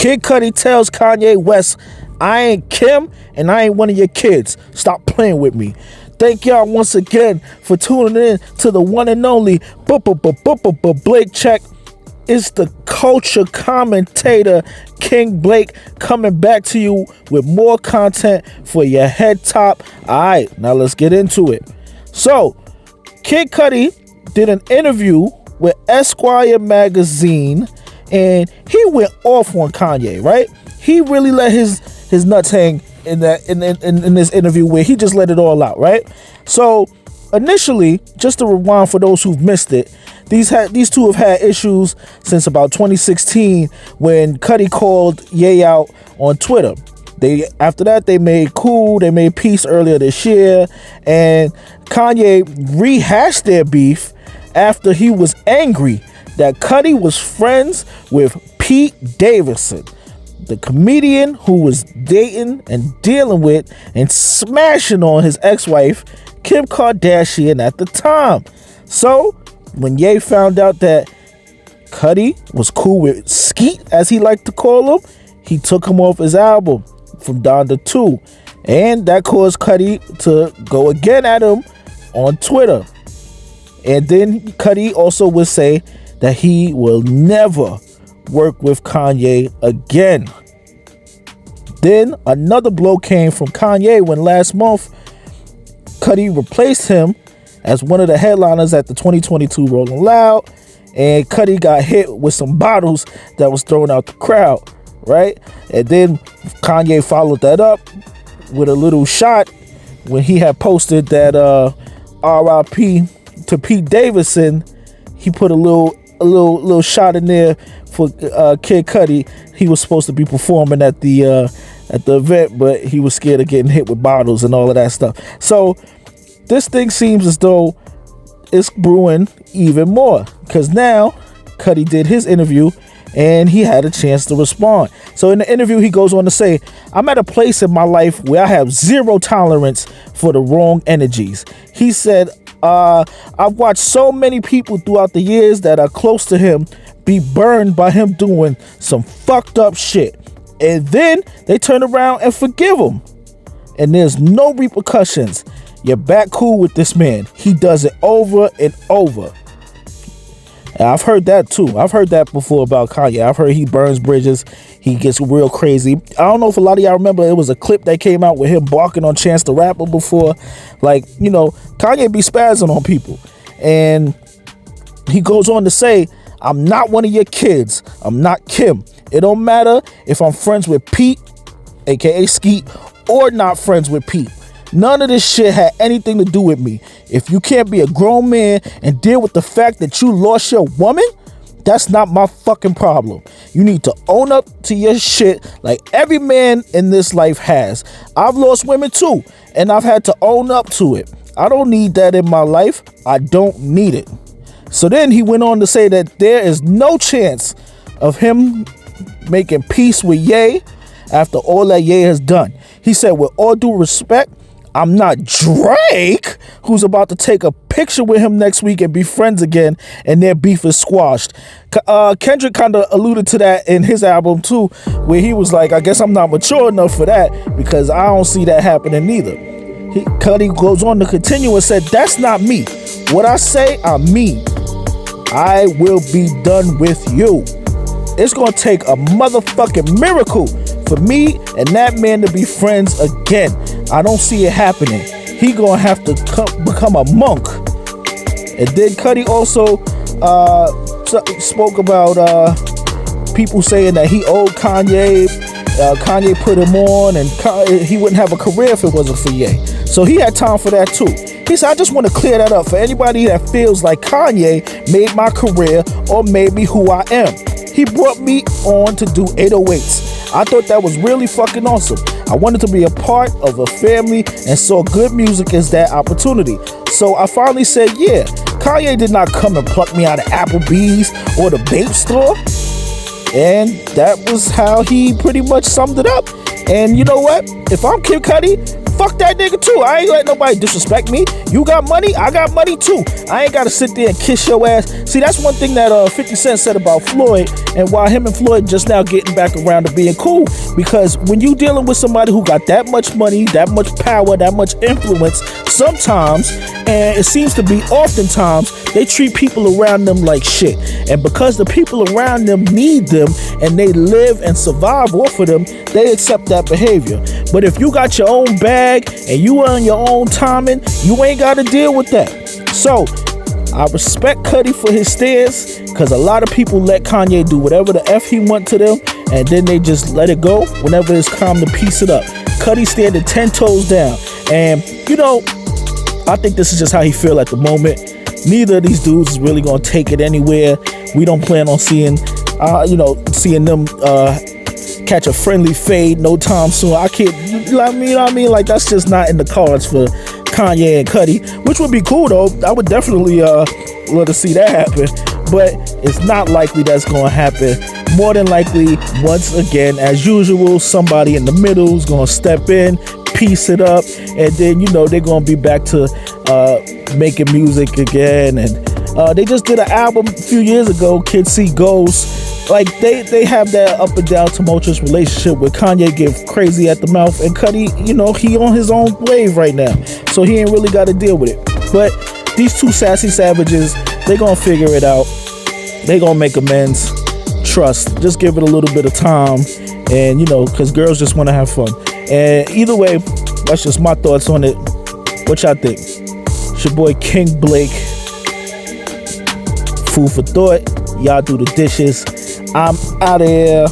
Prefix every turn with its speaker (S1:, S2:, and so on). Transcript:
S1: Kid Cudi tells Kanye West, I ain't Kim and I ain't one of your kids. Stop playing with me. Thank y'all once again for tuning in to the one and only Blake Check. It's the culture commentator King Blake coming back to you with more content for your head top. Alright, now let's get into it. So, Kid Cudi did an interview with Esquire magazine and he went off on Kanye, right? He really let his nuts hang in this interview where he just let it all out, right? So initially, just to rewind for those who've missed it, these two have had issues since about 2016 when Cudi called Ye out on Twitter. After that they made cool, they made peace earlier this year, and Kanye rehashed their beef after he was angry that Cudi was friends with Pete Davidson, the comedian who was dating and dealing with and smashing on his ex-wife Kim Kardashian at the time. So when Ye found out that Cudi was cool with Skeet, as he liked to call him, he took him off his album from Donda 2, and that caused Cudi to go again at him on Twitter. And then Cudi also would say that he will never work with Kanye again. Then another blow came from Kanye when last month Cudi replaced him as one of the headliners at the 2022 Rolling Loud, and Cudi got hit with some bottles that was thrown out the crowd, right? And then Kanye followed that up with a little shot when he had posted that RIP to Pete Davidson. He put a little shot in there for Kid Cudi. He was supposed to be performing at the event, but he was scared of getting hit with bottles and all of that stuff. So this thing seems as though it's brewing even more, because now Cudi did his interview and he had a chance to respond. So in the interview, he goes on to say, I'm at a place in my life where I have zero tolerance for the wrong energies. He said, I've watched so many people throughout the years that are close to him be burned by him doing some fucked up shit, and then they turn around and forgive him, and there's no repercussions. You're back cool with this man. He does it over and over. And I've heard that too. I've heard that before about Kanye. I've heard he burns bridges. He gets real crazy. I don't know if a lot of y'all remember, it was a clip that came out with him barking on Chance the Rapper before. Like, you know, Kanye be spazzing on people. And he goes on to say, I'm not one of your kids. I'm not Kim. It don't matter if I'm friends with Pete, aka Skeet, or not friends with Pete. None of this shit had anything to do with me. If you can't be a grown man and deal with the fact that you lost your woman, that's not my fucking problem. You need to own up to your shit like every man in this life has. I've lost women too, and I've had to own up to it. I don't need that in my life. I don't need it. So then he went on to say that there is no chance of him making peace with Ye after all that Ye has done. He said, with all due respect, I'm not Drake, who's about to take a picture with him next week and be friends again, and their beef is squashed. Kendrick kind of alluded to that in his album too, where he was like, I guess I'm not mature enough for that, because I don't see that happening either. Cudi goes on to continue and said, that's not me. What I say, I mean. I will be done with you. It's gonna take a motherfucking miracle for me and that man to be friends again. I don't see it happening. He gonna have to become a monk. And then Cudi also spoke about people saying that he owed Kanye. Kanye put him on, and he wouldn't have a career if it wasn't for Ye. So he had time for that too. He said, I just want to clear that up for anybody that feels like Kanye made my career or made me who I am. He brought me on to do 808s. I thought that was really fucking awesome. I wanted to be a part of a family and saw good music as that opportunity. So I finally said, yeah, Kanye did not come and pluck me out of Applebee's or the vape store. And that was how he pretty much summed it up. And you know what? If I'm Kid Cudi, fuck that nigga too. I ain't let nobody disrespect me. You got money, I got money too. I ain't gotta sit there and kiss your ass. See, that's one thing that 50 Cent said about Floyd, and why him and Floyd just now getting back around to being cool. Because when you dealing with somebody who got that much money, that much power, that much influence, sometimes, and it seems to be oftentimes, they treat people around them like shit. And because the people around them need them and they live and survive off of them, they accept that behavior. But if you got your own bag and you on your own timing, you ain't got to deal with that. So I respect Cudi for his stance, because a lot of people let Kanye do whatever the F he want to them, and then they just let it go whenever it's time to piece it up. Cudi standing 10 toes down. And, you know, I think this is just how he feel at the moment. Neither of these dudes is really going to take it anywhere. We don't plan on seeing them catch a friendly fade no time soon. I can't, you know what I mean? Like, that's just not in the cards for Kanye and Cudi, which would be cool though. I would definitely love to see that happen, but it's not likely that's going to happen. More than likely, once again, as usual, somebody in the middle is going to step in, piece it up, and then, you know, they're going to be back to making music again. And they just did an album a few years ago, Kids See Ghosts. Like, they have that up and down tumultuous relationship where Kanye get crazy at the mouth, and Cudi, you know, he on his own wave right now, so he ain't really got to deal with it. But these two sassy savages, they gonna figure it out. They gonna make amends. Trust. Just give it a little bit of time, and, you know, because girls just want to have fun. And either way, that's just my thoughts on it. What y'all think? It's your boy King Blake. Food for thought. Y'all do the dishes. I'm out of here.